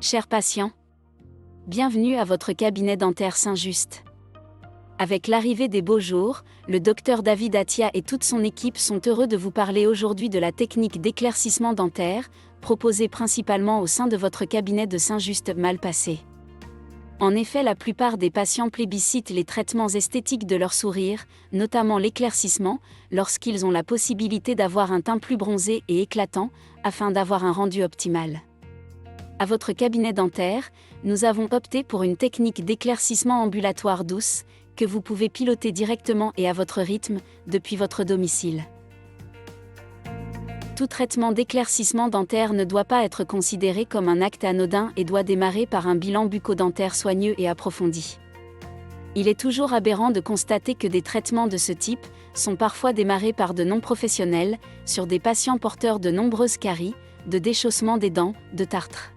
Chers patients, bienvenue à votre cabinet dentaire Saint-Just. Avec l'arrivée des beaux jours, le docteur David Attia et toute son équipe sont heureux de vous parler aujourd'hui de la technique d'éclaircissement dentaire, proposée principalement au sein de votre cabinet de Saint-Just mal passé. En effet, la plupart des patients plébiscitent les traitements esthétiques de leur sourire, notamment l'éclaircissement, lorsqu'ils ont la possibilité d'avoir un teint plus bronzé et éclatant, afin d'avoir un rendu optimal. À votre cabinet dentaire, nous avons opté pour une technique d'éclaircissement ambulatoire douce, que vous pouvez piloter directement et à votre rythme, depuis votre domicile. Tout traitement d'éclaircissement dentaire ne doit pas être considéré comme un acte anodin et doit démarrer par un bilan bucco-dentaire soigneux et approfondi. Il est toujours aberrant de constater que des traitements de ce type sont parfois démarrés par de non-professionnels, sur des patients porteurs de nombreuses caries, de déchaussement des dents, de tartre.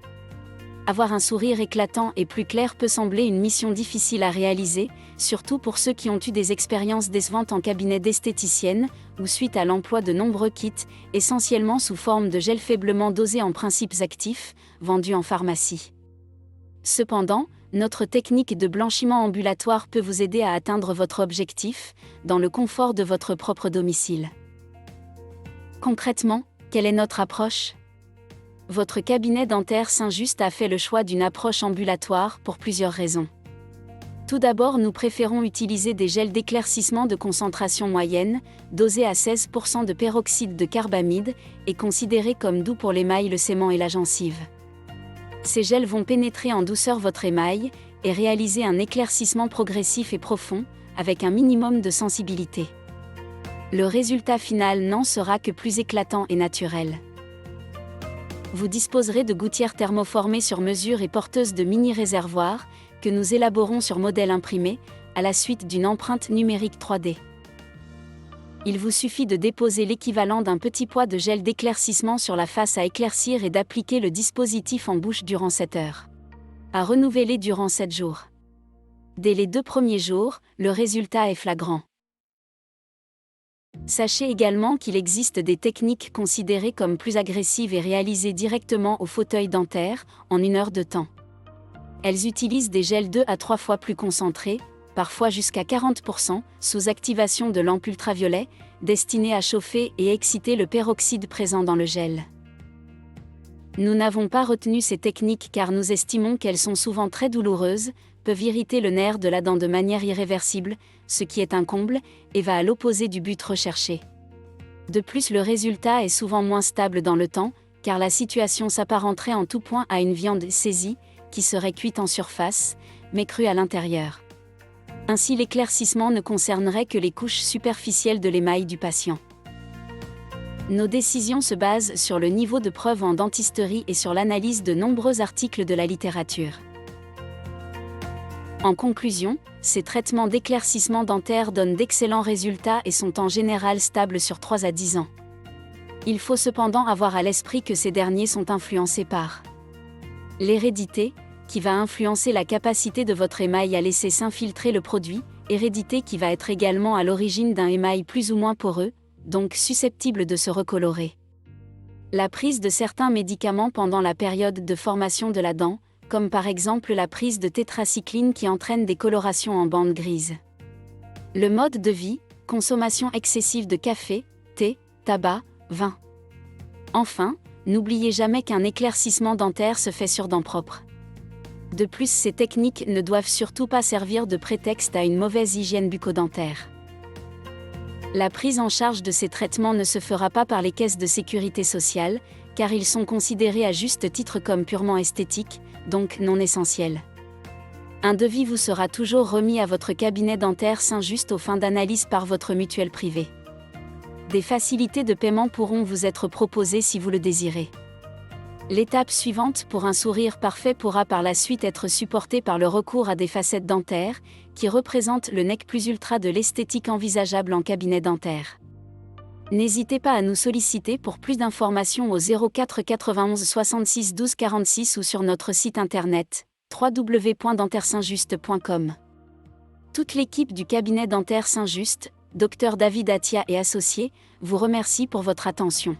Avoir un sourire éclatant et plus clair peut sembler une mission difficile à réaliser, surtout pour ceux qui ont eu des expériences décevantes en cabinet d'esthéticienne, ou suite à l'emploi de nombreux kits, essentiellement sous forme de gel faiblement dosé en principes actifs, vendus en pharmacie. Cependant, notre technique de blanchiment ambulatoire peut vous aider à atteindre votre objectif, dans le confort de votre propre domicile. Concrètement, quelle est notre approche ? Votre cabinet dentaire Saint-Just a fait le choix d'une approche ambulatoire pour plusieurs raisons. Tout d'abord, nous préférons utiliser des gels d'éclaircissement de concentration moyenne, dosés à 16% de peroxyde de carbamide, et considérés comme doux pour l'émail, le sément et la gencive. Ces gels vont pénétrer en douceur votre émail, et réaliser un éclaircissement progressif et profond, avec un minimum de sensibilité. Le résultat final n'en sera que plus éclatant et naturel. Vous disposerez de gouttières thermoformées sur mesure et porteuses de mini-réservoirs, que nous élaborons sur modèle imprimé, à la suite d'une empreinte numérique 3D. Il vous suffit de déposer l'équivalent d'un petit poids de gel d'éclaircissement sur la face à éclaircir et d'appliquer le dispositif en bouche durant 7 heures. À renouveler durant 7 jours. Dès les 2 premiers jours, le résultat est flagrant. Sachez également qu'il existe des techniques considérées comme plus agressives et réalisées directement au fauteuil dentaire, en 1 heure de temps. Elles utilisent des gels 2 à 3 fois plus concentrés, parfois jusqu'à 40%, sous activation de lampes ultraviolet, destinées à chauffer et exciter le peroxyde présent dans le gel. Nous n'avons pas retenu ces techniques car nous estimons qu'elles sont souvent très douloureuses, peuvent irriter le nerf de la dent de manière irréversible, ce qui est un comble, et va à l'opposé du but recherché. De plus, le résultat est souvent moins stable dans le temps, car la situation s'apparenterait en tout point à une viande saisie, qui serait cuite en surface, mais crue à l'intérieur. Ainsi, l'éclaircissement ne concernerait que les couches superficielles de l'émail du patient. Nos décisions se basent sur le niveau de preuve en dentisterie et sur l'analyse de nombreux articles de la littérature. En conclusion, ces traitements d'éclaircissement dentaire donnent d'excellents résultats et sont en général stables sur 3 à 10 ans. Il faut cependant avoir à l'esprit que ces derniers sont influencés par l'hérédité, qui va influencer la capacité de votre émail à laisser s'infiltrer le produit, hérédité qui va être également à l'origine d'un émail plus ou moins poreux, donc susceptible de se recolorer. La prise de certains médicaments pendant la période de formation de la dent, comme par exemple la prise de tétracycline qui entraîne des colorations en bandes grises. Le mode de vie, consommation excessive de café, thé, tabac, vin. Enfin, n'oubliez jamais qu'un éclaircissement dentaire se fait sur dents propres. De plus, ces techniques ne doivent surtout pas servir de prétexte à une mauvaise hygiène bucco-dentaire. La prise en charge de ces traitements ne se fera pas par les caisses de sécurité sociale, car ils sont considérés à juste titre comme purement esthétiques, donc non essentiels. Un devis vous sera toujours remis à votre cabinet dentaire Saint-Just aux fins d'analyse par votre mutuelle privée. Des facilités de paiement pourront vous être proposées si vous le désirez. L'étape suivante pour un sourire parfait pourra par la suite être supportée par le recours à des facettes dentaires, qui représentent le nec plus ultra de l'esthétique envisageable en cabinet dentaire. N'hésitez pas à nous solliciter pour plus d'informations au 04 91 66 12 46 ou sur notre site internet www.dentairesaintjuste.com. Toute l'équipe du cabinet dentaire Saint-Just, Dr David Attia et associés, vous remercie pour votre attention.